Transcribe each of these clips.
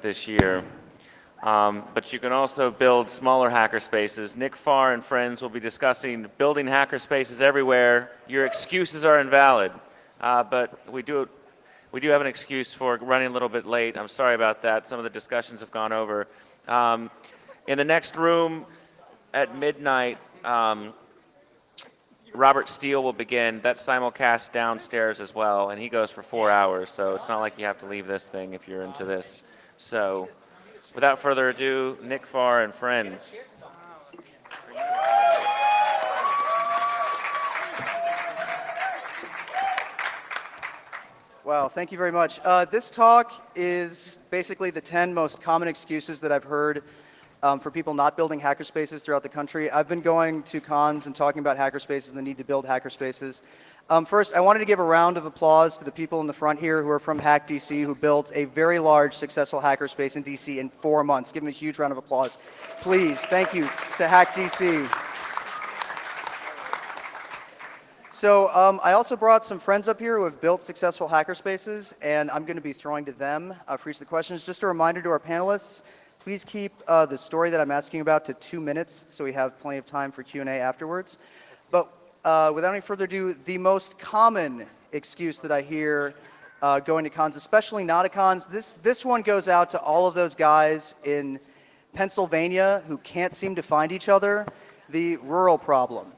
this year. But you can also build smaller hackerspaces. Nick Farr and friends will be discussing building hackerspaces everywhere. Your excuses are invalid, but we do have an excuse for running a little bit late. I'm sorry about that. Some of the discussions have gone over. In the next room at midnight, Robert Steele will begin. That simulcast downstairs as well, and he goes for 4 hours, so it's not like you have to leave this thing if you're into this. So without further ado, Nick Farr and friends. Wow, thank you very much. This talk is basically the 10 most common excuses that I've heard for people not building hackerspaces throughout the country. I've been going to cons and talking about hackerspaces and the need to build hackerspaces. First, I wanted to give a round of applause to the people in the front here who are from Hack DC, who built a very large, successful hackerspace in DC in 4 months. Give them a huge round of applause. Please, thank you to Hack DC. So I also brought some friends up here who have built successful hackerspaces, and I'm going to be throwing to them for each of the questions. Just a reminder to our panelists, please keep the story that I'm asking about to 2 minutes so we have plenty of time for Q&A afterwards. But without any further ado, the most common excuse that I hear going to cons, especially not at cons, this one goes out to all of those guys in Pennsylvania who can't seem to find each other, the rural problem.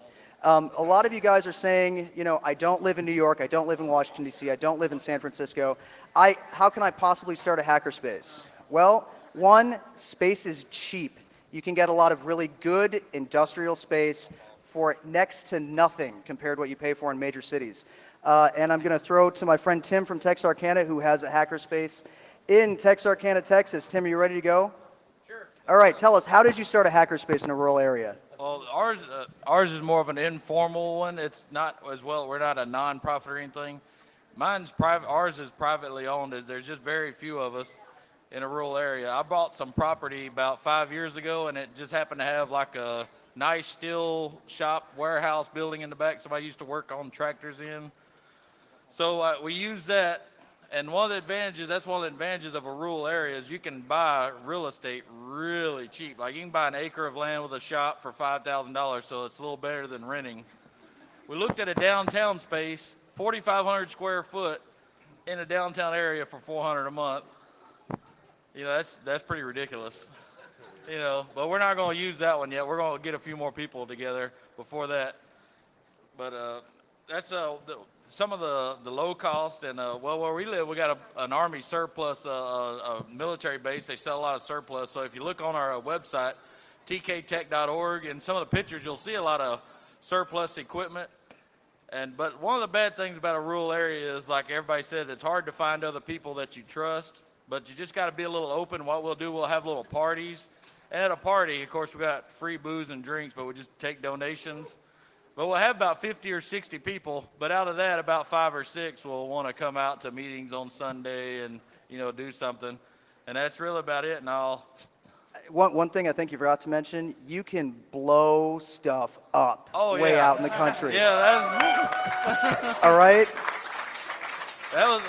A lot of you guys are saying, you know, I don't live in New York, I don't live in Washington, D.C., I don't live in San Francisco. How can I possibly start a hackerspace? Well, one, space is cheap. You can get a lot of really good industrial space for next to nothing compared to what you pay for in major cities. And I'm going to throw to my friend Tim from Texarkana, who has a hackerspace in Texarkana, Texas. Tim, are you ready to go? Sure. All right, tell us, how did you start a hackerspace in a rural area? Well, ours is more of an informal one. It's not as well. We're not a non-profit or anything. Mine's private. Ours is privately owned. There's just very few of us in a rural area. I bought some property about 5 years ago, and it just happened to have like a nice steel shop warehouse building in the back. Somebody used to work on tractors in. So we use that. And one of the advantages, that's one of the advantages of a rural area is you can buy real estate really cheap. Like you can buy an acre of land with a shop for $5,000, so it's a little better than renting. We looked at a downtown space, 4,500 square foot in a downtown area for $400 a month. You know, that's pretty ridiculous. You know, but we're not going to use that one yet. We're going to get a few more people together before that. But that's some of the low cost, and well, where we live, we got an Army surplus, a military base. They sell a lot of surplus. So if you look on our website, tktech.org, and some of the pictures, you'll see a lot of surplus equipment. But one of the bad things about a rural area is, like everybody said, it's hard to find other people that you trust. But you just got to be a little open. What we'll do, we'll have little parties. And at a party, of course, we got free booze and drinks, but we just take donations. But we'll have about 50 or 60 people, but out of that, about 5 or 6 will want to come out to meetings on Sunday and, you know, do something. And that's really about it. And One thing I think you forgot to mention, you can blow stuff up way out in the country. Yeah, that's... All right? That was...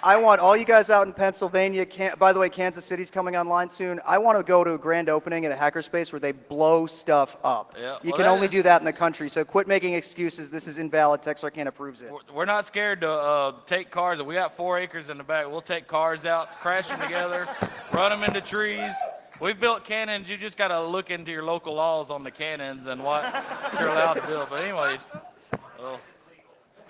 I want all you guys out in Pennsylvania, by the way, Kansas City's coming online soon. I want to go to a grand opening at a hackerspace where they blow stuff up. Yeah, you can only do that in the country, so quit making excuses. This is invalid. Texarkana proves it. We're not scared to take cars. We got 4 acres in the back. We'll take cars out, crash them together, run them into trees. We've built cannons. You just got to look into your local laws on the cannons and what you're allowed to build. But anyways, well.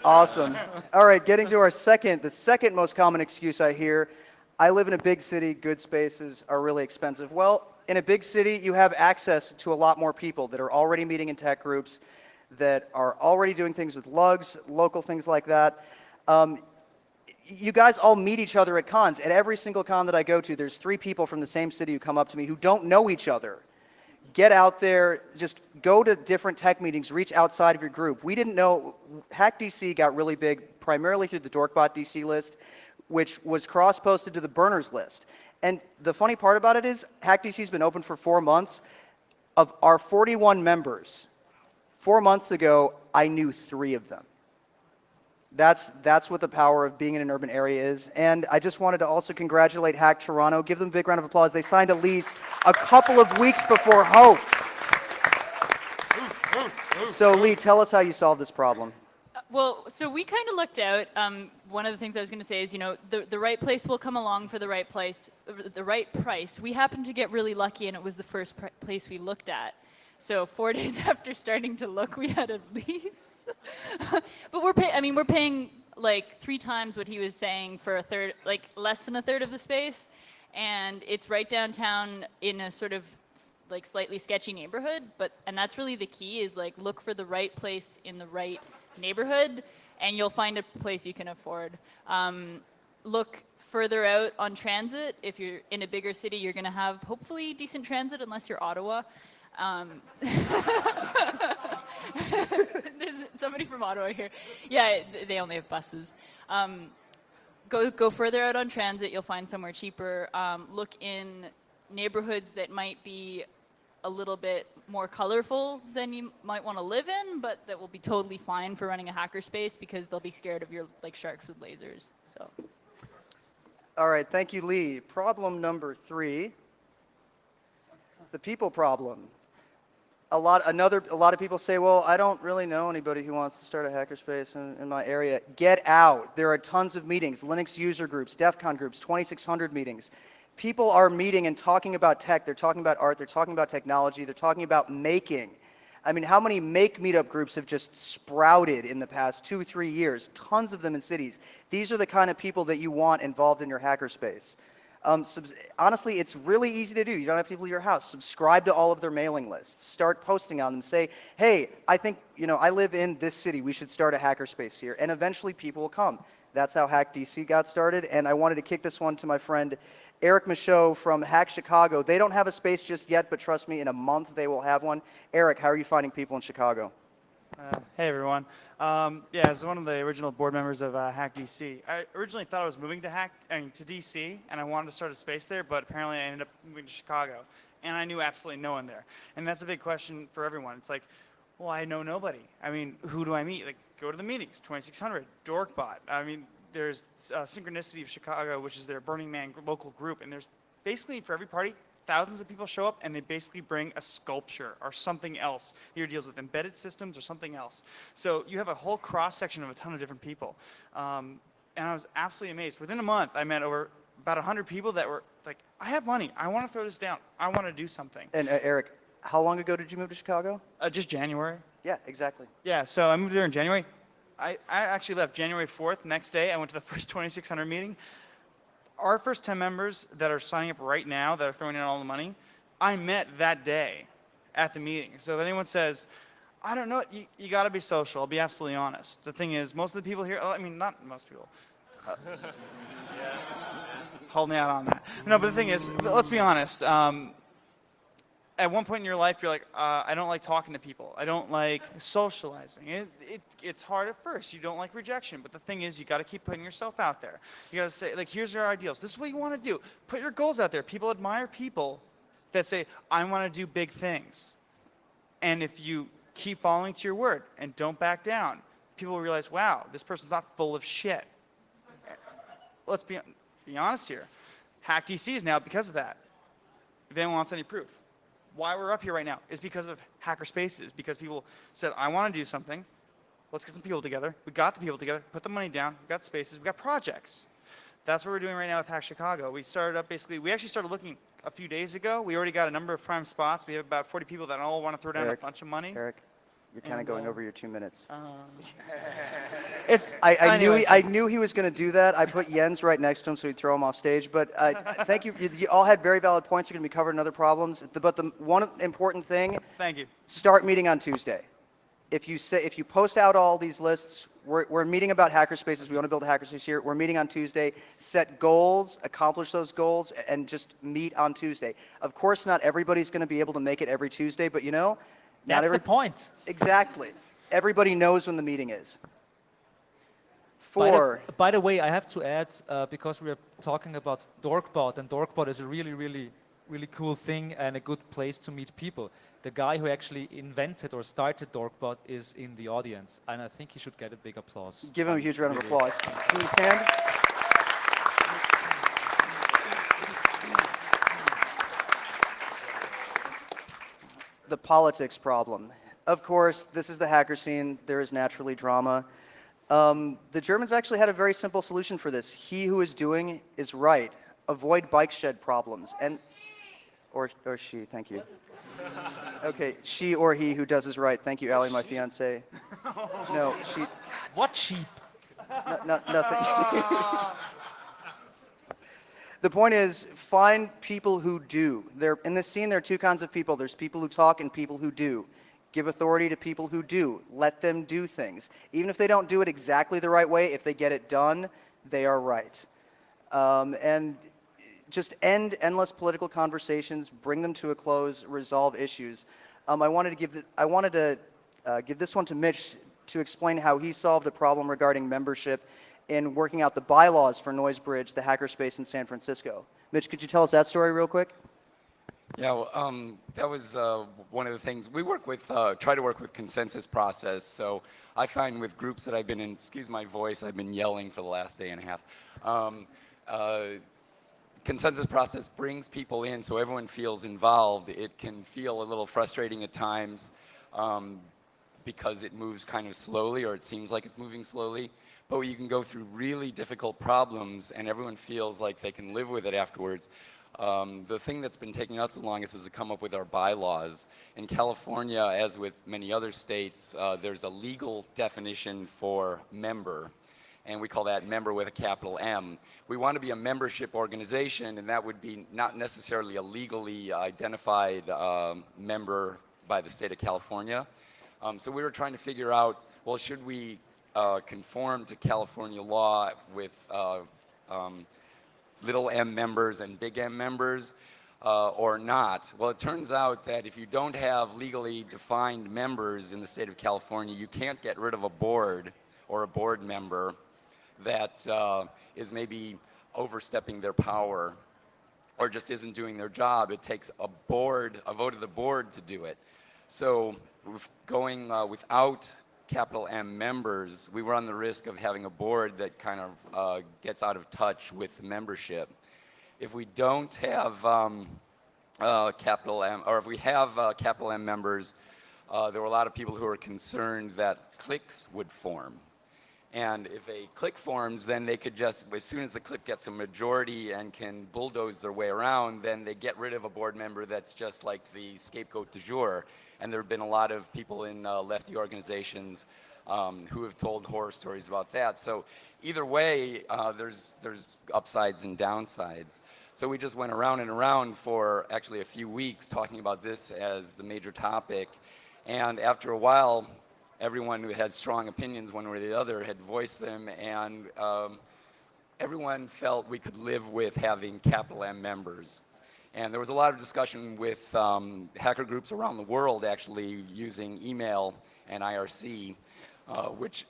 Awesome. All right, getting to the second most common excuse I hear, I live in a big city, good spaces are really expensive. Well, in a big city, you have access to a lot more people that are already meeting in tech groups, that are already doing things with lugs, local things like that. You guys all meet each other at cons. At every single con that I go to, there's 3 people from the same city who come up to me who don't know each other. Get out there, just go to different tech meetings, reach outside of your group. We didn't know, Hack DC got really big primarily through the Dorkbot DC list, which was cross-posted to the burners list. And the funny part about it is, Hack DC's been open for 4 months. Of our 41 members, 4 months ago, I knew 3 of them. That's what the power of being in an urban area is. And I just wanted to also congratulate Hack Toronto. Give them a big round of applause. They signed a lease a couple of weeks before Hope. So Lee, tell us how you solved this problem. Well, so we kind of looked out. One of the things I was going to say is, the right place will come along for the right place, the right price. We happened to get really lucky, and it was the first place we looked at. So 4 days after starting to look, we had a lease. But we're paying like 3 times what he was saying for a third, like less than a third of the space, and it's right downtown in a sort of like slightly sketchy neighborhood. And that's really the key, is like look for the right place in the right neighborhood, and you'll find a place you can afford. Look further out on transit. If you're in a bigger city, you're going to have hopefully decent transit, unless you're Ottawa. There's somebody from Ottawa here. Yeah, they only have buses. Go further out on transit. You'll find somewhere cheaper. Look in neighborhoods that might be a little bit more colorful than you might want to live in, but that will be totally fine for running a hackerspace, because they'll be scared of your like sharks with lasers. So. All right, thank you, Lee. Problem number 3, the people problem. A lot of people say, well, I don't really know anybody who wants to start a hackerspace in my area. Get out. There are tons of meetings, Linux user groups, DEF CON groups, 2600 meetings. People are meeting and talking about tech. They're talking about art. They're talking about technology. They're talking about making. I mean, how many make meetup groups have just sprouted in the past 2-3 years? Tons of them in cities. These are the kind of people that you want involved in your hackerspace. Honestly, it's really easy to do. You don't have to leave your house. Subscribe to all of their mailing lists. Start posting on them. Say, hey, I think, I live in this city. We should start a hackerspace here. And eventually people will come. That's how Hack DC got started. And I wanted to kick this one to my friend Eric Michaud from Hack Chicago. They don't have a space just yet, but trust me, in a month they will have one. Eric, how are you finding people in Chicago? Hey everyone. As one of the original board members of Hack DC, I originally thought I was moving to to DC, and I wanted to start a space there, but apparently I ended up moving to Chicago, and I knew absolutely no one there. And that's a big question for everyone. It's like, well, I know nobody. I mean, who do I meet? Like, go to the meetings, 2600, Dorkbot. I mean, there's Synchronicity of Chicago, which is their Burning Man local group, and there's basically for every party, thousands of people show up, and they basically bring a sculpture or something else. Either deals with embedded systems or something else. So you have a whole cross-section of a ton of different people. And I was absolutely amazed. Within a month, I met over about 100 people that were like, I have money. I want to throw this down. I want to do something. And Eric, how long ago did you move to Chicago? Just January. Yeah, exactly. Yeah, so I moved there in January. I actually left January 4th. Next day, I went to the first 2600 meeting. Our first 10 members that are signing up right now, that are throwing in all the money, I met that day at the meeting. So if anyone says, I don't know, you got to be social. I'll be absolutely honest. The thing is, most of the people here, I mean, not most people. Hold me out on that. No, but the thing is, let's be honest. At one point in your life, you're like, I don't like talking to people. I don't like socializing. It's hard at first. You don't like rejection. But the thing is, you got to keep putting yourself out there. You got to say, like, here's your ideals. This is what you want to do. Put your goals out there. People admire people that say, I want to do big things. And if you keep following to your word and don't back down, people will realize, wow, this person's not full of shit. Let's be honest here. Hack DC is now because of that. If anyone wants any proof. Why we're up here right now is because of hackerspaces, because people said, I want to do something. Let's get some people together. We got the people together, put the money down, we got spaces, we got projects. That's what we're doing right now with Hack Chicago. We started up basically, we actually started looking a few days ago. We already got a number of prime spots. We have about 40 people that all want to throw down a bunch of money. Eric, you're kind of going over your 2 minutes. I knew he was going to do that. I put Jens right next to him so he'd throw him off stage. But thank you. You all had very valid points. You're going to be covered in other problems. But the one important thing. Thank you. Start meeting on Tuesday. If you post out all these lists, we're meeting about hackerspaces. We want to build a hackerspace here. We're meeting on Tuesday. Set goals, accomplish those goals, and just meet on Tuesday. Of course, not everybody's going to be able to make it every Tuesday, but that's the point. Exactly. Everybody knows when the meeting is. By the way, I have to add, because we are talking about Dorkbot, and Dorkbot is a really, really really cool thing and a good place to meet people. The guy who actually invented or started Dorkbot is in the audience, and I think he should get a big applause. Give him a huge round of applause. Can you stand? The politics problem. Of course, this is the hacker scene. There is naturally drama. The Germans actually had a very simple solution for this. He who is doing is right. Avoid bike shed problems. Or she, thank you. Okay, she or he who does is right. Thank you, Allie, my fiance. No, she. What sheep? Nothing. The point is, find people who do. In this scene, there are two kinds of people. There's people who talk and people who do. Give authority to people who do. Let them do things. Even if they don't do it exactly the right way, if they get it done, they are right. And just end endless political conversations, bring them to a close, resolve issues. I wanted to give this one to Mitch to explain how he solved a problem regarding membership in working out the bylaws for Noisebridge, the hackerspace in San Francisco. Mitch, could you tell us that story real quick? Yeah, well, that was one of the things. We work with, try to work with consensus process. So I find with groups that I've been in, excuse my voice, I've been yelling for the last day and a half. Consensus process brings people in so everyone feels involved. It can feel a little frustrating at times because it moves kind of slowly, or it seems like it's moving slowly. But you can go through really difficult problems and everyone feels like they can live with it afterwards. The thing that's been taking us the longest is to come up with our bylaws. In California, as with many other states, there's a legal definition for member, and we call that member with a capital M. We want to be a membership organization, and that would be not necessarily a legally identified member by the state of California. So we were trying to figure out, well, should we conform to California law with little m members and big M members or not? Well, it turns out that if you don't have legally defined members in the state of California, you can't get rid of a board or a board member that is maybe overstepping their power or just isn't doing their job. It takes a vote of the board to do it. So going without capital M members, we run the risk of having a board that kind of gets out of touch with membership. If we don't have capital M, or if we have capital M members, there were a lot of people who were concerned that cliques would form. And if a clique forms, then they could just, as soon as the clique gets a majority and can bulldoze their way around, then they get rid of a board member that's just like the scapegoat du jour. And there have been a lot of people in lefty organizations who have told horror stories about that. So either way, there's upsides and downsides. So we just went around and around for actually a few weeks talking about this as the major topic. And after a while, everyone who had strong opinions one way or the other had voiced them, and everyone felt we could live with having capital M members. And there was a lot of discussion with hacker groups around the world actually using email and IRC, which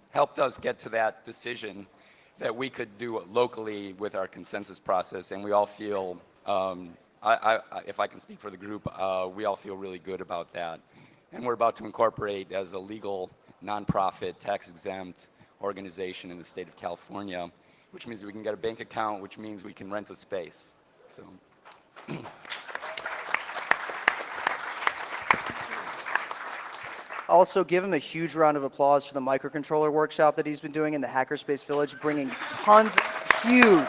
helped us get to that decision that we could do it locally with our consensus process. And we all feel, if I can speak for the group, we all feel really good about that. And we're about to incorporate as a legal, nonprofit, tax-exempt organization in the state of California, which means we can get a bank account, which means we can rent a space. So. Also, give him a huge round of applause for the microcontroller workshop that he's been doing in the Hackerspace Village, bringing tons, huge.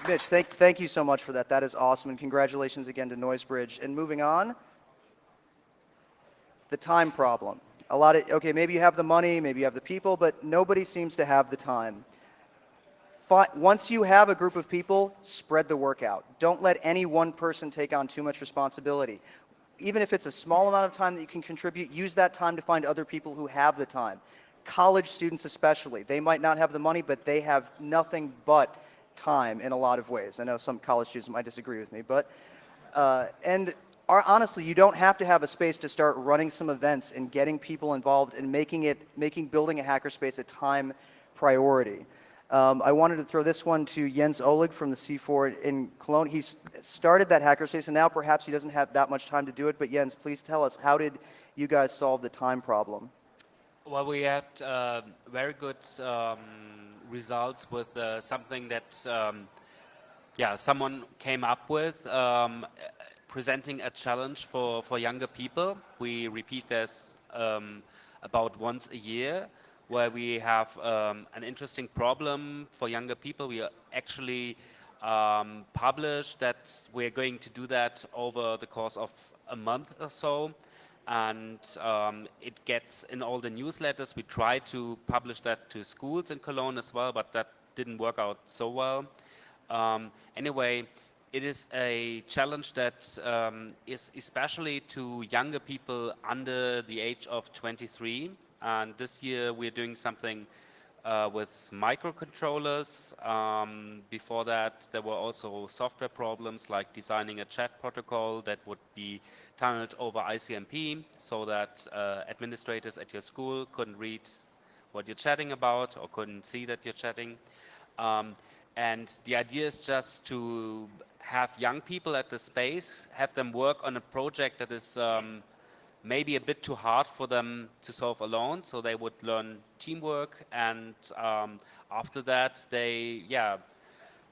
Mitch, thank you so much for that. That is awesome, and congratulations again to Noisebridge. And moving on, the time problem. Okay, maybe you have the money, maybe you have the people, but nobody seems to have the time. Once you have a group of people, spread the work out. Don't let any one person take on too much responsibility. Even if it's a small amount of time that you can contribute, use that time to find other people who have the time. College students especially. They might not have the money, but they have nothing but time in a lot of ways. I know some college students might disagree with me, but honestly, you don't have to have a space to start running some events and getting people involved and making building a hackerspace a time priority. I wanted to throw this one to Jens Oleg from the C4 in Cologne. He started that hackerspace, and now perhaps he doesn't have that much time to do it. But Jens, please tell us, how did you guys solve the time problem? Well, we had very good results with something that someone came up with, presenting a challenge for younger people. We repeat this about once a year, where we have an interesting problem for younger people. We actually published that we're going to do that over the course of a month or so. And it gets in all the newsletters. We try to publish that to schools in Cologne as well, but that didn't work out so well. Anyway, it is a challenge that is especially to younger people under the age of 23. And this year we're doing something with microcontrollers. Before that, there were also software problems like designing a chat protocol that would be tunneled over ICMP so that administrators at your school couldn't read what you're chatting about or couldn't see that you're chatting. And the idea is just to have young people at the space, have them work on a project that is maybe a bit too hard for them to solve alone, so they would learn teamwork, and after that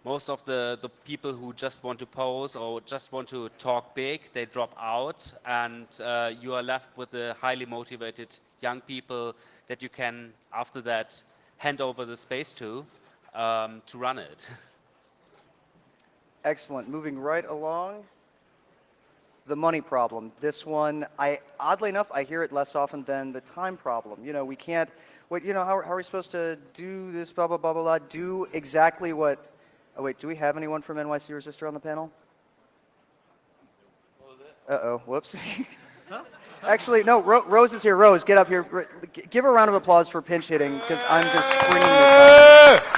most of the people who just want to pose or just want to talk big, they drop out, and you are left with the highly motivated young people that you can, after that, hand over the space to run it. Excellent. Moving right along. The money problem. This one, oddly enough, I hear it less often than the time problem. You know, we can't, how are we supposed to do this, blah, blah, blah, blah, blah, do exactly what, oh wait, do we have anyone from NYC Resistor on the panel? What was it? Uh-oh, whoops. Actually, no, Rose is here. Rose, get up here. Give a round of applause for pinch hitting, because I'm just springing this up.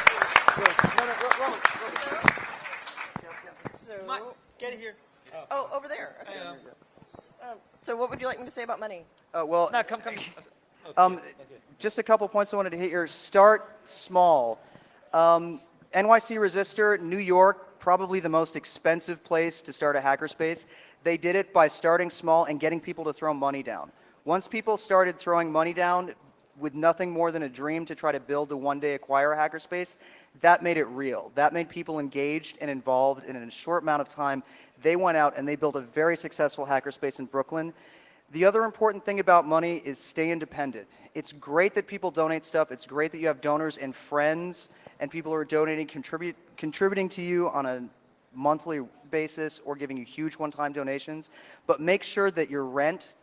Get here. Oh, over there. Okay. So what would you like me to say about money? Well, No, come. just a couple points I wanted to hit here. Start small. NYC Resistor, New York, probably the most expensive place to start a hackerspace. They did it by starting small and getting people to throw money down. Once people started throwing money down with nothing more than a dream to try to build to one day acquire a hackerspace, that made it real. That made people engaged and involved, and in a short amount of time, they went out and they built a very successful hackerspace in Brooklyn. The other important thing about money is stay independent. It's great that people donate stuff. It's great that you have donors and friends and people who are donating, contributing to you on a monthly basis or giving you huge one-time donations. But make sure that your rent,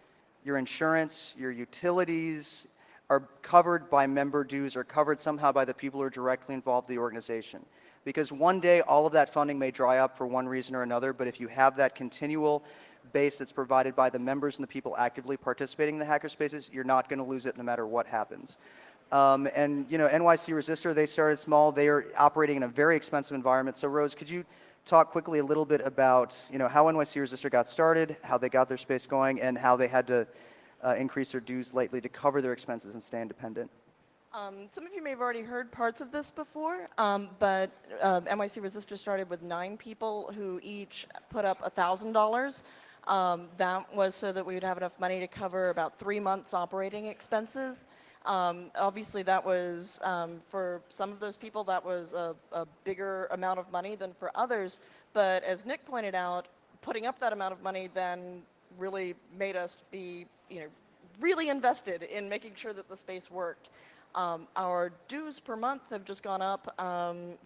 your insurance, your utilities are covered by member dues or covered somehow by the people who are directly involved in the organization. Because one day all of that funding may dry up for one reason or another, but if you have that continual base that's provided by the members and the people actively participating in the hackerspaces, you're not going to lose it no matter what happens. And you know, NYC Resistor, they started small. They are operating in a very expensive environment. So Rose, could you talk quickly a little bit about how NYC Resistor got started, how they got their space going, and how they had to increase their dues lately to cover their expenses and stay independent? Some of you may have already heard parts of this before, but NYC Resistor started with 9 people who each put up $1,000. That was so that we would have enough money to cover about 3 months operating expenses. Obviously, that was, for some of those people, that was a bigger amount of money than for others. But as Nick pointed out, putting up that amount of money then really made us be, really invested in making sure that the space worked. Our dues per month have just gone up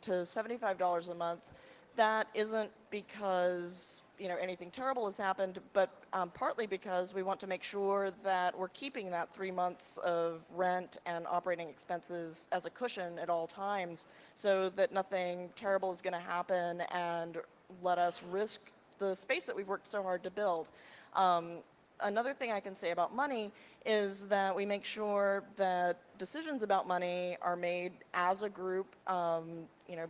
to $75 a month. That isn't because anything terrible has happened, but partly because we want to make sure that we're keeping that 3 months of rent and operating expenses as a cushion at all times, so that nothing terrible is going to happen and let us risk the space that we've worked so hard to build. Another thing I can say about money is that we make sure that decisions about money are made as a group.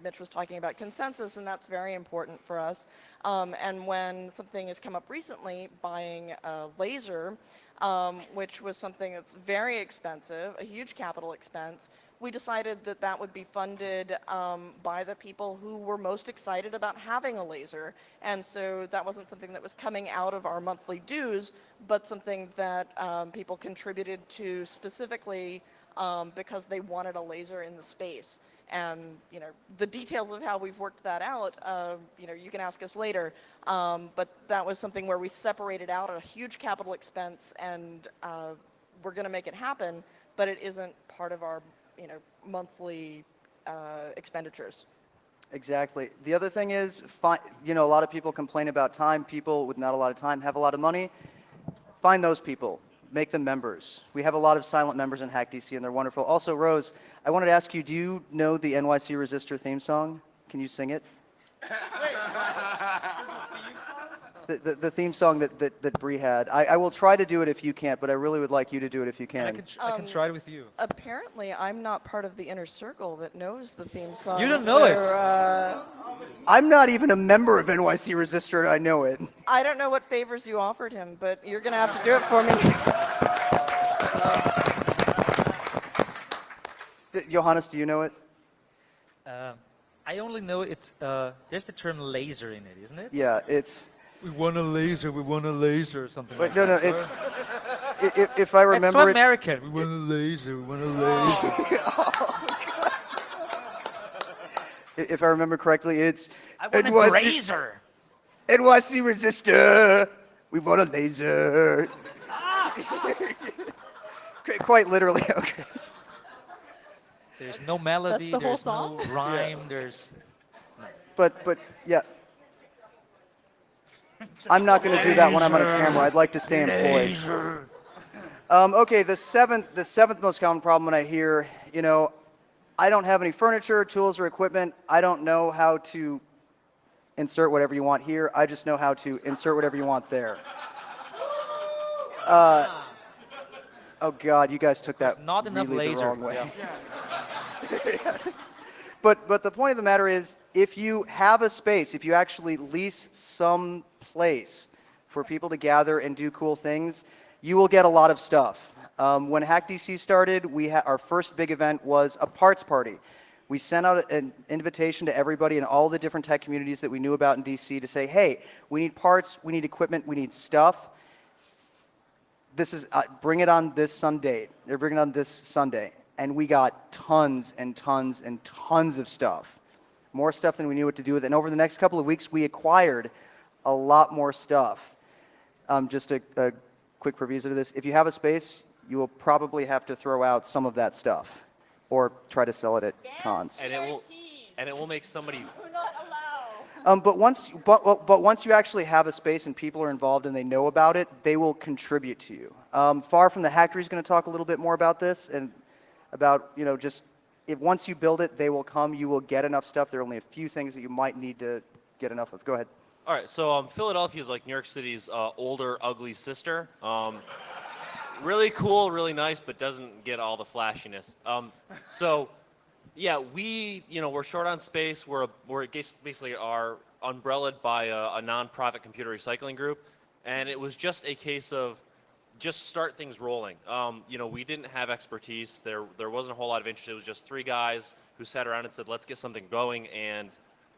Mitch was talking about consensus, and that's very important for us. And when something has come up recently, buying a laser, which was something that's very expensive, a huge capital expense, we decided that that would be funded by the people who were most excited about having a laser. And so that wasn't something that was coming out of our monthly dues, but something that people contributed to specifically because they wanted a laser in the space. And the details of how we've worked that out, you can ask us later. But that was something where we separated out a huge capital expense, and we're going to make it happen. But it isn't part of our, monthly expenditures. Exactly. The other thing is, a lot of people complain about time. People with not a lot of time have a lot of money. Find those people. Make them members. We have a lot of silent members in Hack DC, and they're wonderful. Also, Rose, I wanted to ask you, do you know the NYC Resistor theme song? Can you sing it? The theme song that Bree had. I will try to do it if you can't, but I really would like you to do it if you can. I can try it with you. Apparently, I'm not part of the inner circle that knows the theme song. You don't know it. I'm not even a member of NYC Resistor, and I know it. I don't know what favors you offered him, but you're going to have to do it for me. Johannes, do you know it? I only know it. There's the term laser in it, isn't it? Yeah, it's. We want a laser. We want a laser, or something. Wait, like that. no, it's. If I remember It's so it. American. We want a laser. We want a laser. If I remember correctly, it's. I want a razor. NYC Resistor. We want a laser. Quite literally, okay. There's no melody. the whole There's song? no rhyme. There's. But yeah. I'm not going to do that when I'm on a camera. I'd like to stay employed. Okay, the seventh most common problem when I hear, I don't have any furniture, tools, or equipment. I don't know how to insert whatever you want here. I just know how to insert whatever you want there. Oh God, you guys took that There's not enough really the laser. wrong way. Yeah. But the point of the matter is, if you have a space, if you actually lease some place for people to gather and do cool things, you will get a lot of stuff. When Hack DC started, our first big event was a parts party. We sent out an invitation to everybody in all the different tech communities that we knew about in DC to say, hey, we need parts, we need equipment, we need stuff. This is bring it on this Sunday. They're bringing it on this Sunday. And we got tons and tons and tons of stuff. More stuff than we knew what to do with it. And over the next couple of weeks, we acquired a lot more stuff. Just a quick proviso to this. If you have a space, you will probably have to throw out some of that stuff or try to sell it at cons. And it will make somebody. But once you actually have a space and people are involved and they know about it, they will contribute to you. Far from the Hacktory is going to talk a little bit more about this and about, just if once you build it, they will come. You will get enough stuff. There are only a few things that you might need to get enough of. Go ahead. All right, so Philadelphia is like New York City's older, ugly sister. Really cool, really nice, but doesn't get all the flashiness. So, yeah, we're short on space. We're basically are umbrellaed by a nonprofit computer recycling group, and it was just a case of just start things rolling. We didn't have expertise. There wasn't a whole lot of interest. It was just three guys who sat around and said, let's get something going, and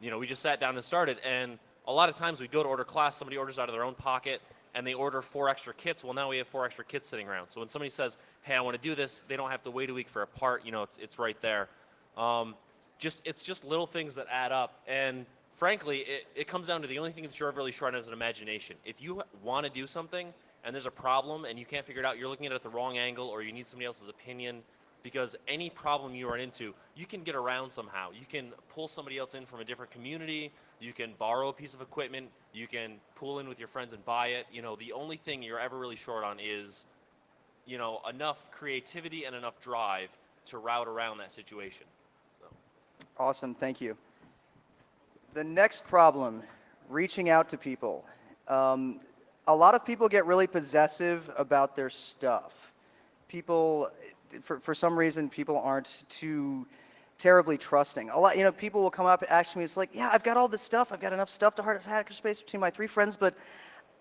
we just sat down and started. And a lot of times we go to order class, somebody orders out of their own pocket, and they order 4 extra kits. Well, now we have 4 extra kits sitting around. So when somebody says, hey, I want to do this, they don't have to wait a week for a part. It's right there. It's just little things that add up. And frankly, it comes down to the only thing that you're really short on is an imagination. If you want to do something and there's a problem and you can't figure it out, you're looking at it at the wrong angle or you need somebody else's opinion, because any problem you run into, you can get around somehow. You can pull somebody else in from a different community. You can borrow a piece of equipment. You can pull in with your friends and buy it. The only thing you're ever really short on is, enough creativity and enough drive to route around that situation. So. Awesome, thank you. The next problem, reaching out to people. A lot of people get really possessive about their stuff. People, for some reason, people aren't too terribly trusting. A lot, people will come up and ask me, it's like, yeah, I've got all this stuff. I've got enough stuff to hackerspace between my 3 friends, but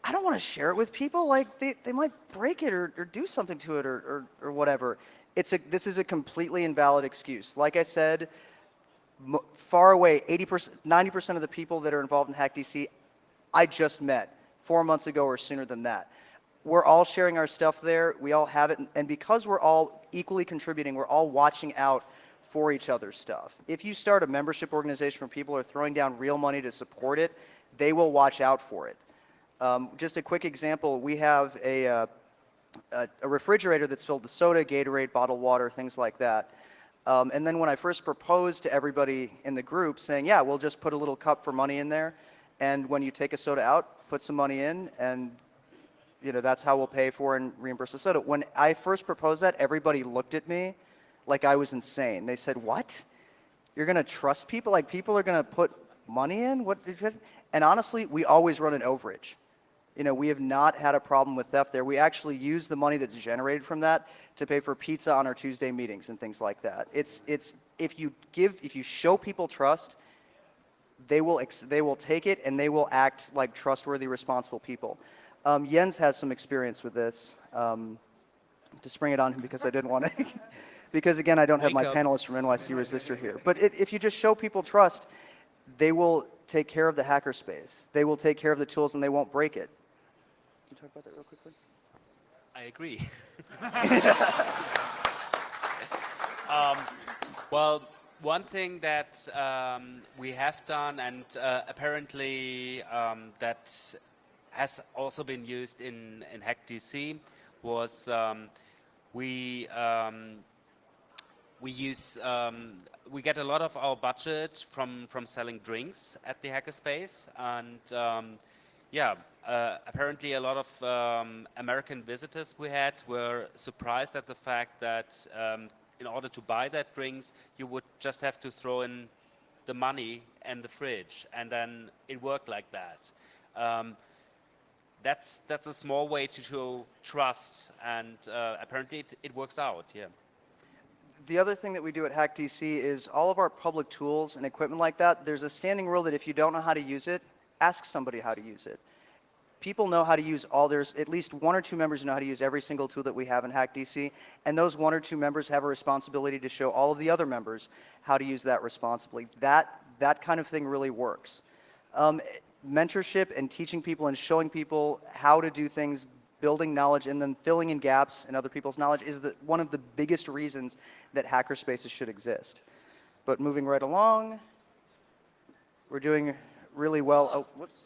I don't want to share it with people. Like, they might break it or do something to it or whatever. This is a completely invalid excuse. Like I said, far away, 80%, 90% of the people that are involved in HackDC, I just met 4 months ago or sooner than that. We're all sharing our stuff there. We all have it. And because we're all equally contributing, we're all watching out for each other's stuff. If you start a membership organization where people are throwing down real money to support it, they will watch out for it. Just a quick example, we have a refrigerator that's filled with soda, Gatorade, bottled water, things like that. And then when I first proposed to everybody in the group saying, yeah, we'll just put a little cup for money in there, and when you take a soda out, put some money in, and that's how we'll pay for and reimburse the soda. When I first proposed that, everybody looked at me like I was insane. They said, what? You're going to trust people? Like people are going to put money in? What? And honestly, we always run an overage. We have not had a problem with theft there. We actually use the money that's generated from that to pay for pizza on our Tuesday meetings and things like that. If you show people trust, they will take it and they will act like trustworthy, responsible people. Jens has some experience with this. To spring it on him because I didn't want to, because again, I don't have my panelists from NYC Resistor here. But if you just show people trust, they will take care of the hackerspace. They will take care of the tools and they won't break it. Can you talk about that real quickly? I agree. Well, one thing that we have done, and apparently that has also been used in HackDC, was we get a lot of our budget from selling drinks at the hackerspace, and apparently a lot of American visitors we had were surprised at the fact that in order to buy that drinks, you would just have to throw in the money and the fridge, and then it worked like that. That's a small way to show trust, and apparently it works out. Yeah. The other thing that we do at HackDC is all of our public tools and equipment like that, there's a standing rule that if you don't know how to use it, ask somebody how to use it. People know how to use there's at least 1 or 2 members who know how to use every single tool that we have in HackDC, and those 1 or 2 members have a responsibility to show all of the other members how to use that responsibly. That kind of thing really works. Mentorship and teaching people and showing people how to do things, building knowledge and then filling in gaps in other people's knowledge is one of the biggest reasons that hackerspaces should exist. But moving right along, we're doing really well. Oh, whoops.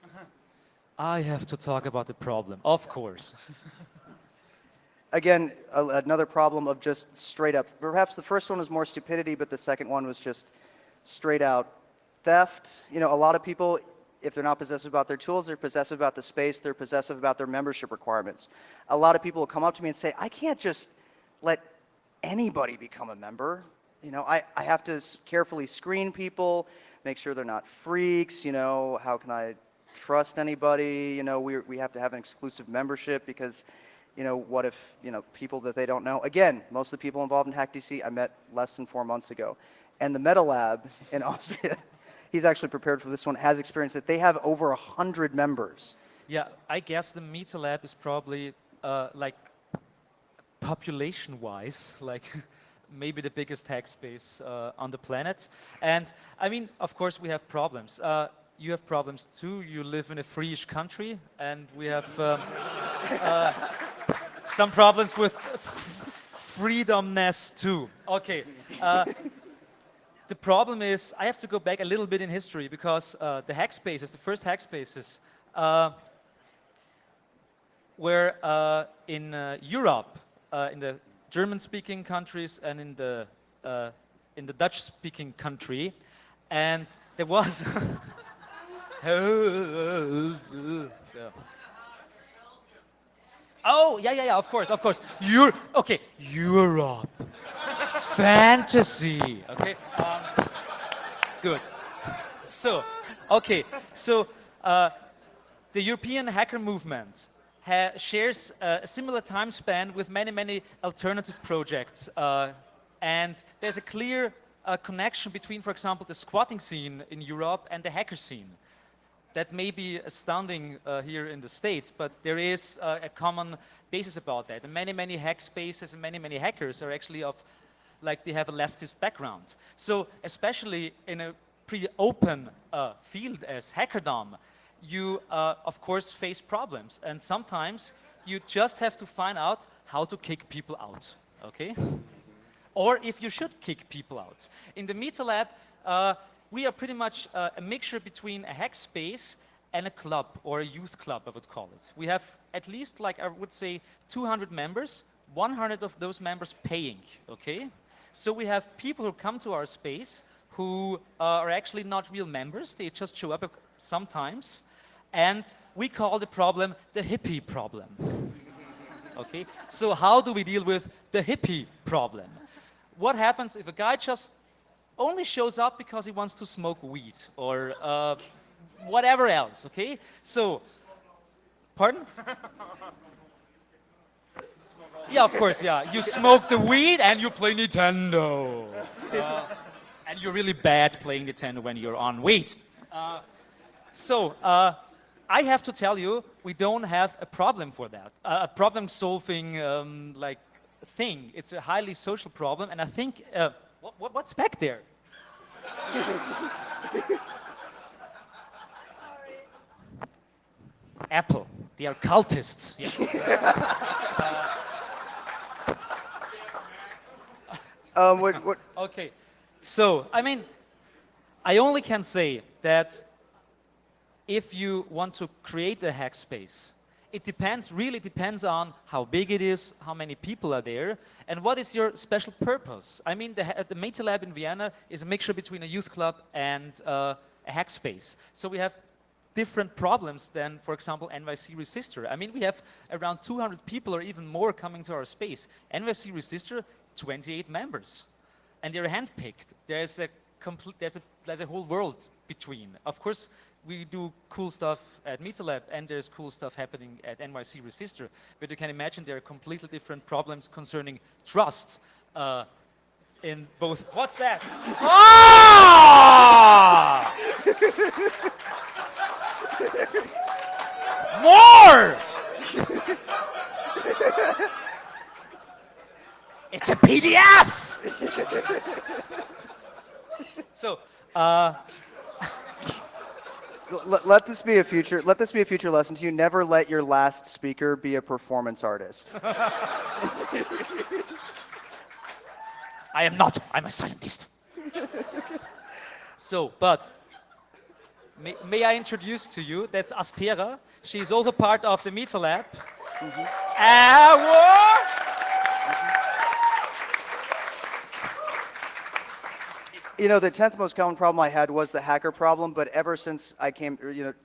I have to talk about the problem, of course. Again, another problem of just straight up. Perhaps the first one was more stupidity, but the second one was just straight out theft. A lot of people, if they're not possessive about their tools, they're possessive about the space, they're possessive about their membership requirements. A lot of people will come up to me and say, I can't just let anybody become a member. I have to carefully screen people, make sure they're not freaks. How can I trust anybody? We have to have an exclusive membership because, what if, people that they don't know. Again, most of the people involved in HackDC I met less than 4 months ago. And the Meta Lab in Austria, he's actually prepared for this one, has experience that they have over 100 members. Yeah, I guess the Meta Lab is probably like population-wise, like maybe the biggest hack space on the planet. And I mean, of course, we have problems. You have problems too. You live in a free-ish country, and we have some problems with freedomness too. Okay. The problem is, I have to go back a little bit in history because the hack spaces, the first hack spaces, were in Europe, in the German-speaking countries and in the Dutch-speaking country, and there was. Oh, yeah, of course. Okay, Europe. Fantasy. Okay. Good. So, the European hacker movement shares a similar time span with many alternative projects, and there's a clear connection between, for example, the squatting scene in Europe and the hacker scene. that may be astounding here in the States, but there is a common basis about that. And many hack spaces and many hackers are actually of, like, they have a leftist background. So especially in a pretty open field as hackerdom, you of course face problems. And sometimes you just have to find out how to kick people out, okay? Or if you should kick people out. In the Meta Lab, we are pretty much a mixture between a hack space and a club, or a youth club, I would call it. We have at least, like, I would say 200 members, 100 of those members paying, okay? So we have people who come to our space who are actually not real members, they just show up sometimes, and we call the problem the hippie problem. Okay, so how do we deal with the hippie problem? What happens if a guy just only shows up because he wants to smoke weed or whatever else, okay? So, pardon? Yeah, of course, yeah. You smoke the weed and you play Nintendo. And you're really bad playing Nintendo when you're on weed. I have to tell you, we don't have a problem for that. A problem-solving like thing. It's a highly social problem, and I think what's back there? Apple. They are cultists. Yeah. What? Okay. So, I mean, I only can say that if you want to create a hack space, it really depends on how big it is, how many people are there, and what is your special purpose. I mean, the Meta Lab in Vienna is a mixture between a youth club and a hack space. So we have different problems than, for example, NYC Resistor. I mean, we have around 200 people or even more coming to our space. NYC Resistor, 28 members. And they're handpicked. There's a whole world between. Of course, we do cool stuff at Meta Lab, and there's cool stuff happening at NYC Resistor. But you can imagine there are completely different problems concerning trust in both. What's that? Ah! More! It's a PDF! So, let this be a future lesson to you. Never let your last speaker be a performance artist. I am not. I'm a scientist. So, but may I introduce to you, that's Astera. She's also part of the Meta Lab. You know, the 10th most common problem I had was the hacker problem, but ever since I came,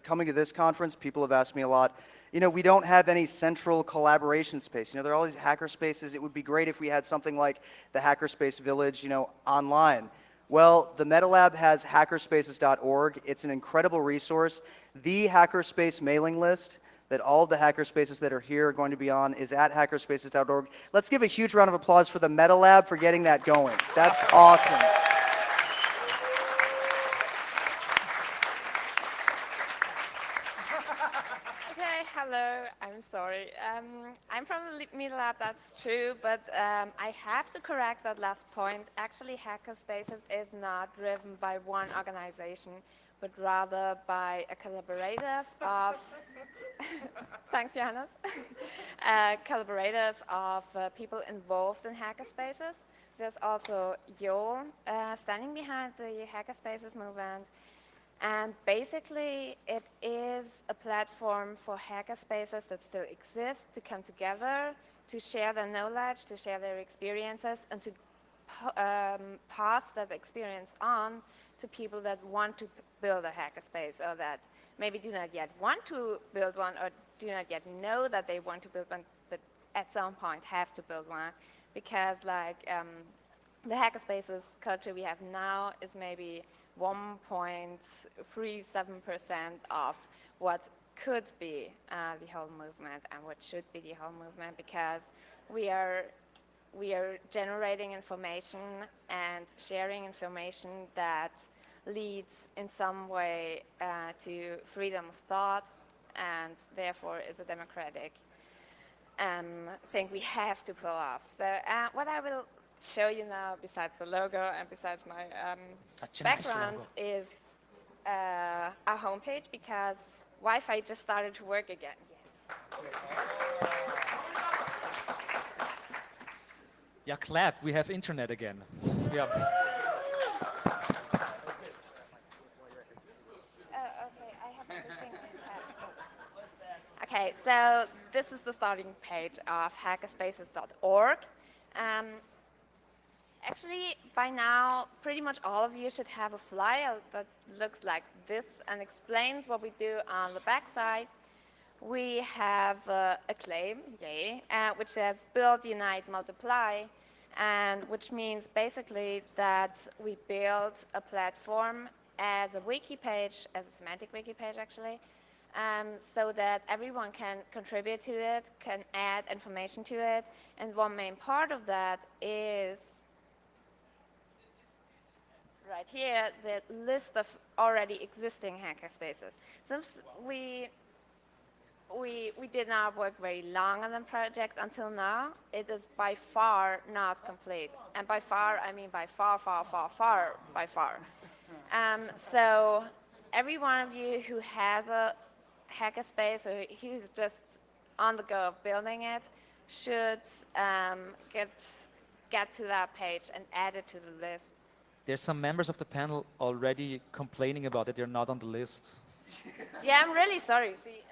coming to this conference, people have asked me a lot, we don't have any central collaboration space. There are all these hacker spaces. It would be great if we had something like the Hackerspace Village, online. Well, the Meta Lab has hackerspaces.org. It's an incredible resource. The Hackerspace mailing list that all the hackerspaces that are here are going to be on is at hackerspaces.org. Let's give a huge round of applause for the Meta Lab for getting that going. That's awesome. Hello, I'm sorry. I'm from the Meta Lab, that's true, but I have to correct that last point. Actually, Hackerspaces is not driven by one organization, but rather by a collaborative of, thanks Johannes, a collaborative of people involved in Hackerspaces. There's also Joel standing behind the Hackerspaces movement. And basically, it is a platform for hackerspaces that still exist to come together, to share their knowledge, to share their experiences, and to pass that experience on to people that want to build a hackerspace, or that maybe do not yet want to build one, or do not yet know that they want to build one, but at some point have to build one. Because the hackerspaces culture we have now is maybe 1.37% of what could be the whole movement and what should be the whole movement, because we are generating information and sharing information that leads in some way to freedom of thought, and therefore is a democratic thing we have to pull off. So what I will show you now, besides the logo and besides my Such a nice background, logo. is our homepage, because Wi-Fi just started to work again. Yeah, clap. We have internet again. Yeah. Okay, I have everything. Okay, so this is the starting page of hackerspaces.org. Actually, by now, pretty much all of you should have a flyer that looks like this and explains what we do on the backside. We have a claim, yay, which says build, unite, multiply, and which means basically that we build a platform as a wiki page, as a semantic wiki page actually, so that everyone can contribute to it, can add information to it, and one main part of that is right here, the list of already existing hackerspaces. Since we did not work very long on the project until now, it is by far not complete. And by far, I mean by far, far, far, far, by far. So every one of you who has a hackerspace or who's just on the go of building it should get to that page and add it to the list. There's some members of the panel already complaining about that they're not on the list. Yeah, I'm really sorry. See,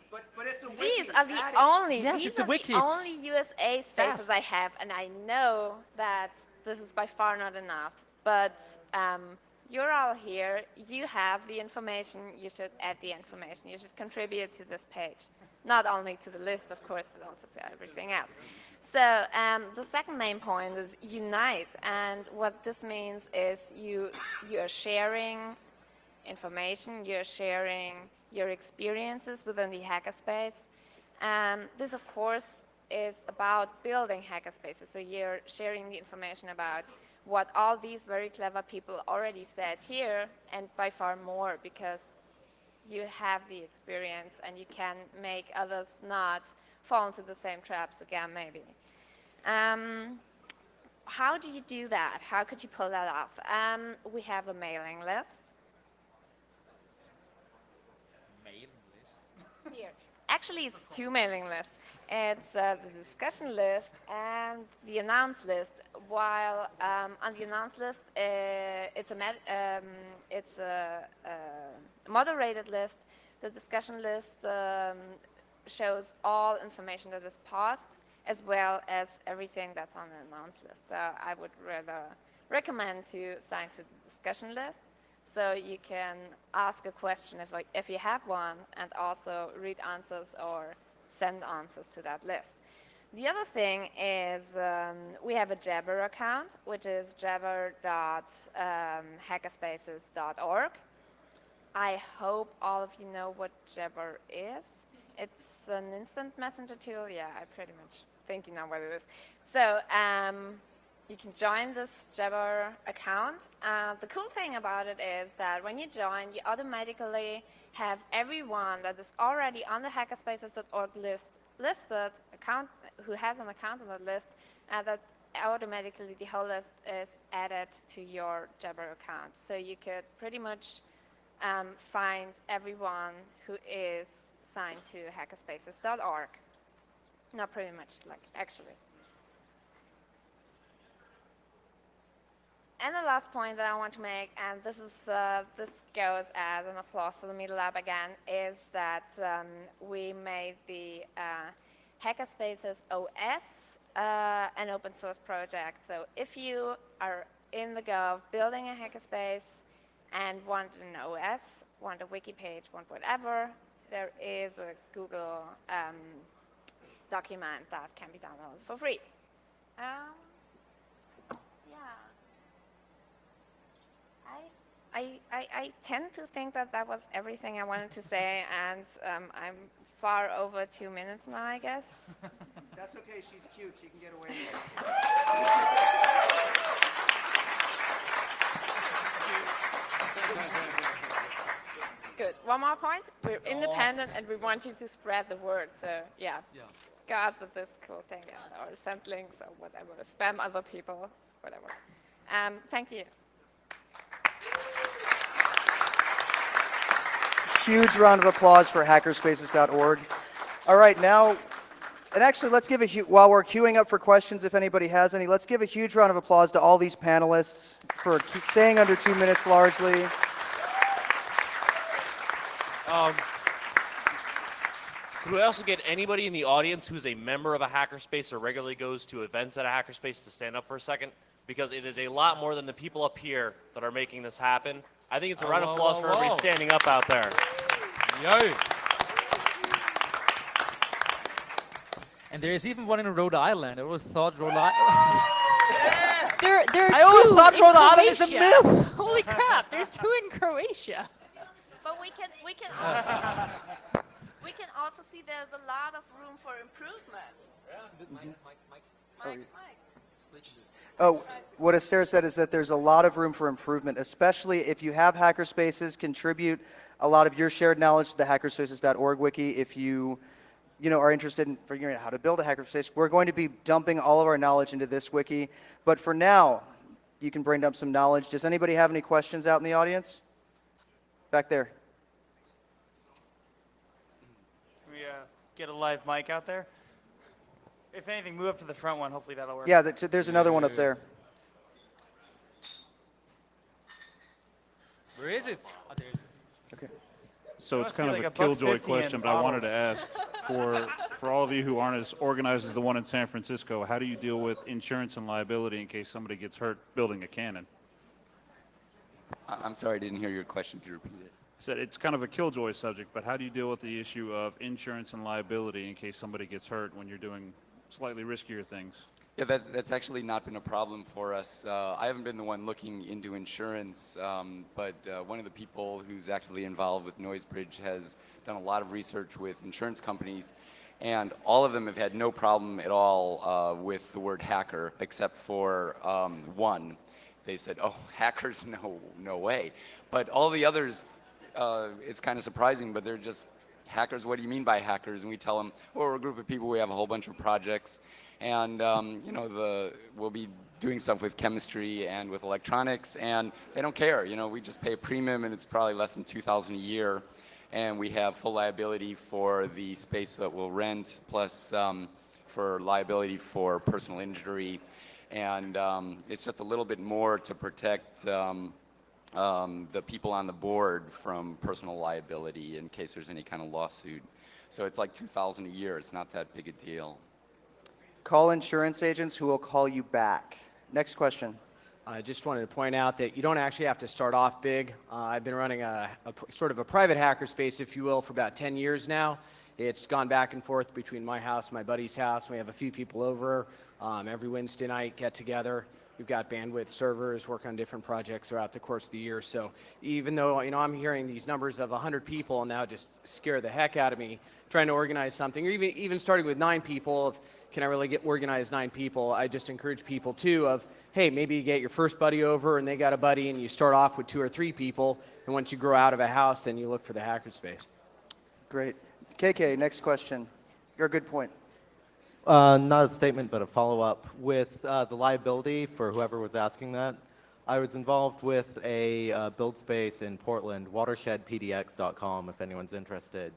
But it's a wiki. these are the Add it. only Yes, these it's a are wiki. the It's only USA spaces fast. I have, and I know that this is by far not enough. But you're all here. You have the information. You should add the information. You should contribute to this page, not only to the list, of course, but also to everything else. So the second main point is unite, and what this means is you are sharing information. You're sharing your experiences within the hackerspace. This, of course, is about building hackerspaces. So you're sharing the information about what all these very clever people already said here, and by far more, because you have the experience and you can make others not fall into the same traps again, maybe. How do you do that? How could you pull that off? We have a mailing list. Here. Actually, it's two mailing lists. It's the discussion list and the announce list. While on the announce list, it's a moderated list. The discussion list shows all information that is paused, as well as everything that's on the announce list. So I would rather recommend to sign to the discussion list, so you can ask a question if you have one, and also read answers or send answers to that list. The other thing is we have a Jabber account, which is jabber.hackerspaces.org. I hope all of you know what Jabber is. It's an instant messenger tool. Yeah, I pretty much think you know what it is. So you can join this Jabber account. The cool thing about it is that when you join, you automatically have everyone that is already on the hackerspaces.org listed account, who has an account on the list, that automatically the whole list is added to your Jabber account. So you could pretty much find everyone who is signed to hackerspaces.org. Not pretty much, like, actually. And the last point that I want to make, and this goes as an applause to the Media Lab again, is that we made the Hackerspaces OS an open source project. So if you are in the go of building a hackerspace and want an OS, want a wiki page, want whatever, there is a Google document that can be downloaded for free. Yeah. I tend to think that that was everything I wanted to say, and I'm far over 2 minutes now, I guess. That's okay. She's cute. She can get away with it. Good. One more point. We're independent and we want you to spread the word. So yeah. Go out with this cool thing or send links or whatever. Spam other people, whatever. Thank you. Huge round of applause for hackerspaces.org. All right, now, and actually, let's give while we're queuing up for questions, if anybody has any, let's give a huge round of applause to all these panelists for staying under 2 minutes largely. Could we also get anybody in the audience who's a member of a hackerspace or regularly goes to events at a hackerspace to stand up for a second? Because it is a lot more than the people up here that are making this happen. I think it's a round of applause for everybody standing up out there. Yay! And there is even one in Rhode Island. I always thought Rhode Island. There are I always two thought in Rhode Island is a Croatia. myth. Holy crap! There's 2 in Croatia. But we can also see there's a lot of room for improvement. Mike. Oh, what Esther said is that there's a lot of room for improvement, especially if you have hackerspaces, contribute a lot of your shared knowledge to the hackerspaces.org wiki. If you are interested in figuring out how to build a hackerspace, we're going to be dumping all of our knowledge into this wiki. But for now, you can bring up some knowledge. Does anybody have any questions out in the audience? Back there. Can we get a live mic out there? If anything, move up to the front one. Hopefully that'll work. Yeah, there's another one up there. Where is it? Oh, there it is. Okay. So it's Must kind be of like a killjoy $1.50 in question, but I wanted to bottles. ask for all of you who aren't as organized as the one in San Francisco, how do you deal with insurance and liability in case somebody gets hurt building a cannon? I'm sorry, I didn't hear your question. Could you repeat it? I said it's kind of a killjoy subject, but how do you deal with the issue of insurance and liability in case somebody gets hurt when you're doing slightly riskier things? Yeah, that's actually not been a problem for us. I haven't been the one looking into insurance, but one of the people who's actively involved with NoiseBridge has done a lot of research with insurance companies, and all of them have had no problem at all with the word hacker, except for one. They said, oh, hackers, no way. But all the others, it's kind of surprising, but they're just, hackers, what do you mean by hackers? And we tell them, oh, we're a group of people, we have a whole bunch of projects. And we'll be doing stuff with chemistry and with electronics, and they don't care. We just pay a premium, and it's probably less than $2,000 a year, and we have full liability for the space that we'll rent, plus for liability for personal injury, and it's just a little bit more to protect the people on the board from personal liability in case there's any kind of lawsuit. So it's like $2,000 a year. It's not that big a deal. Call insurance agents who will call you back. Next question. I just wanted to point out that you don't actually have to start off big. I've been running a sort of a private hackerspace, if you will, for about 10 years now. It's gone back and forth between my house and my buddy's house. We have a few people over every Wednesday night, get together. We've got bandwidth servers, work on different projects throughout the course of the year. So even though I'm hearing these numbers of 100 people now just scare the heck out of me, trying to organize something, or even starting with 9 people, of can I really organize 9 people? I just encourage people too of, hey, maybe you get your first buddy over and they got a buddy and you start off with 2 or 3 people, and once you grow out of a house, then you look for the hackerspace. Great. KK, next question. Your good point. Not a statement, but a follow-up. With the liability for whoever was asking that, I was involved with a build space in Portland, watershedpdx.com, if anyone's interested.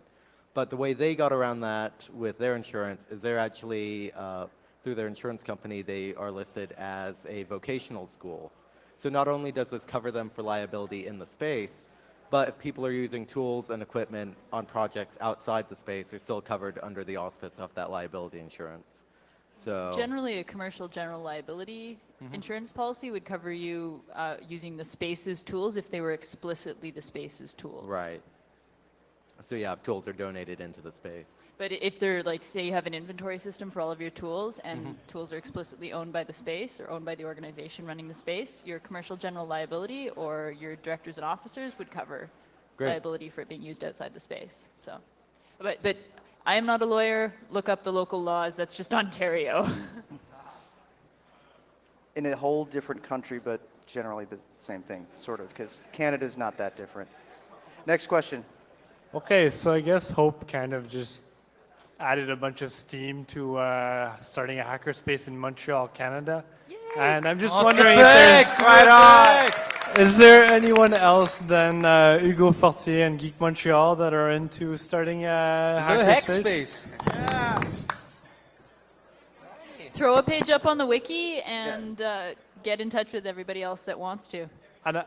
But the way they got around that with their insurance is they're actually, through their insurance company, they are listed as a vocational school. So not only does this cover them for liability in the space, but if people are using tools and equipment on projects outside the space, they're still covered under the auspice of that liability insurance. So Generally, a commercial general liability insurance policy would cover you using the space's tools if they were explicitly the space's tools. Right. So yeah, if tools are donated into the space. But if they're like, say you have an inventory system for all of your tools and tools are explicitly owned by the space or owned by the organization running the space, your commercial general liability or your directors and officers would cover liability for it being used outside the space. So, but I am not a lawyer. Look up the local laws. That's just Ontario. In a whole different country, but generally the same thing, sort of, because Canada's not that different. Next question. Okay, so I guess Hope kind of just added a bunch of steam to starting a hackerspace in Montreal, Canada. And I'm just wondering if there's... Right on! Is there anyone else than Hugo Fortier and Geek Montreal that are into starting a hackerspace? Throw a page up on the wiki and get in touch with everybody else that wants to. And,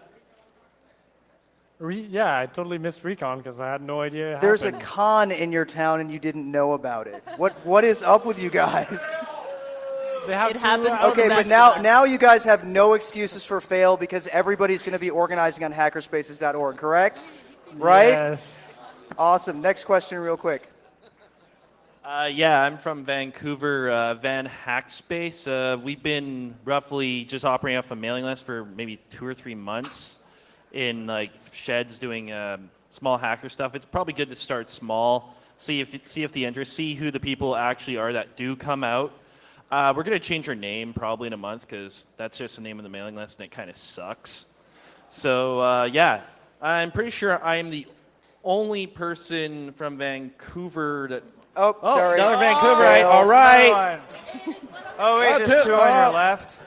yeah, I totally missed Recon because I had no idea it There's a happened. con in your town and you didn't know about it. What is up with you guys? They have It happens to Okay, the but best of us. now you guys have no excuses for fail because everybody's going to be organizing on hackerspaces.org, correct? Right? Yes. Awesome. Next question real quick. Yeah, I'm from Vancouver, Van Hackspace. We've been roughly just operating off a mailing list for maybe 2 or 3 months in like sheds doing small hacker stuff. It's probably good to start small, see if the interest, see who the people actually are that do come out. We're going to change our name probably in a month because that's just the name of the mailing list and it kind of sucks. So yeah, I'm pretty sure I'm the only person from Vancouver that... Oh, sorry. Another Vancouverite. All right. Oh, wait, there's 2 on your left.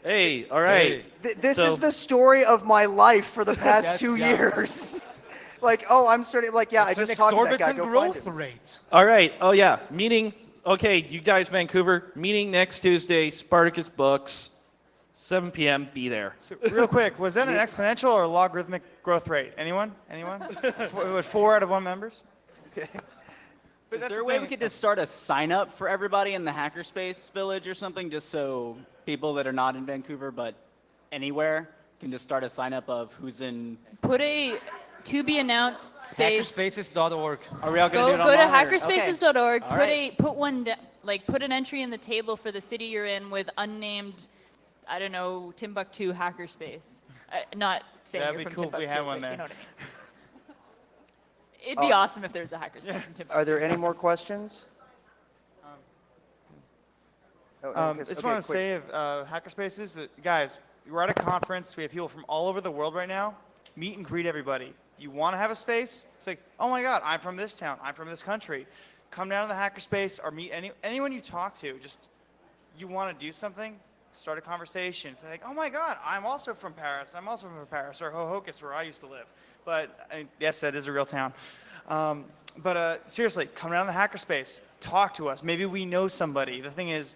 Hey, all right. This So- is the story of my life for the past 2 years. Like, oh, I'm starting, like, yeah, It's I an just talked to that guy. exorbitant Go find growth him. rate. All right. Oh, yeah. Meeting. Okay, you guys, Vancouver. Meeting next Tuesday. Spartacus Books. 7 p.m. Be there. So, real quick, was that an exponential or logarithmic growth rate? Anyone? With 4 out of 1 members? Okay. Is there a way we could just start a sign up for everybody in the Hackerspace village or something, just so people that are not in Vancouver but anywhere can just start a sign up of who's in? Put a to be announced space. Hackerspaces.org. Are we all Go going to do go it to online? hackerspaces.org. All Put right. put one put an entry in the table for the city you're in with unnamed, I don't know, Timbuktu hackerspace. Not saying That'd you're be from cool if we Timbuktu, had one but there. you know what I mean. It'd be awesome if there was a hackerspace in Timbuktu. Are there any more questions? I just want to say of Hackerspaces, guys, we're at a conference. We have people from all over the world right now. Meet and greet everybody. You want to have a space? It's like, oh my God, I'm from this town. I'm from this country. Come down to the Hackerspace or meet anyone you talk to. Just, you want to do something? Start a conversation. It's like, oh my God, I'm also from Paris. I'm also from Paris, or Hohokus, where I used to live. But yes, that is a real town. Seriously, come down to the Hackerspace. Talk to us. Maybe we know somebody. The thing is,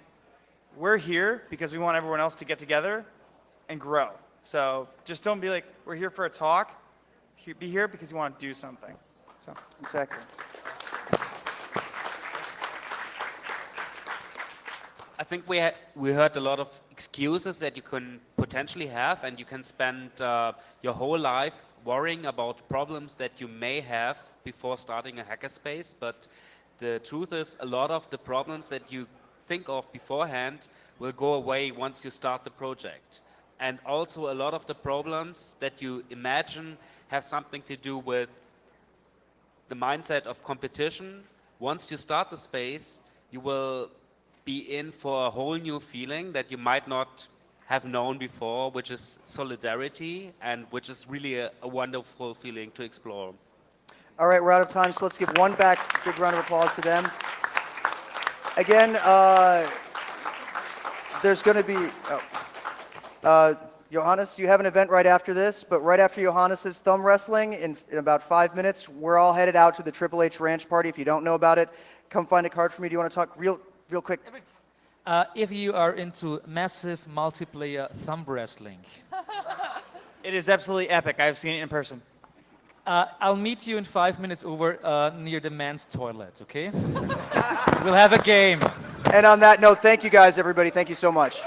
we're here because we want everyone else to get together and grow. So just don't be like, we're here for a talk. Be here because you want to do something. So exactly. I think we heard a lot of excuses that you can potentially have, and you can spend your whole life worrying about problems that you may have before starting a hackerspace. But the truth is, a lot of the problems that you think of beforehand will go away once you start the project. And also a lot of the problems that you imagine have something to do with the mindset of competition. Once you start the space, you will be in for a whole new feeling that you might not have known before, which is solidarity, and which is really a wonderful feeling to explore. All right, we're out of time, so let's give one big round of applause to them. Again, there's going to be, Johannes, you have an event right after this, but right after Johannes' thumb wrestling, in about 5 minutes, we're all headed out to the Triple H Ranch Party. If you don't know about it, come find a card for me. Do you want to talk real quick? If you are into massive multiplayer thumb wrestling, it is absolutely epic. I've seen it in person. I'll meet you in 5 minutes over near the men's toilet, okay? We'll have a game. And on that note, thank you guys, everybody. Thank you so much.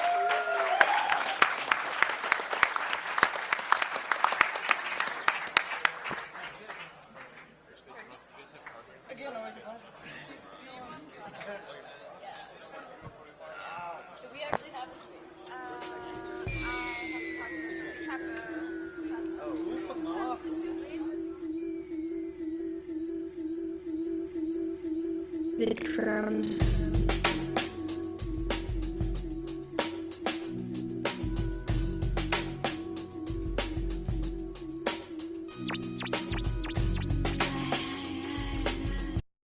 The drums.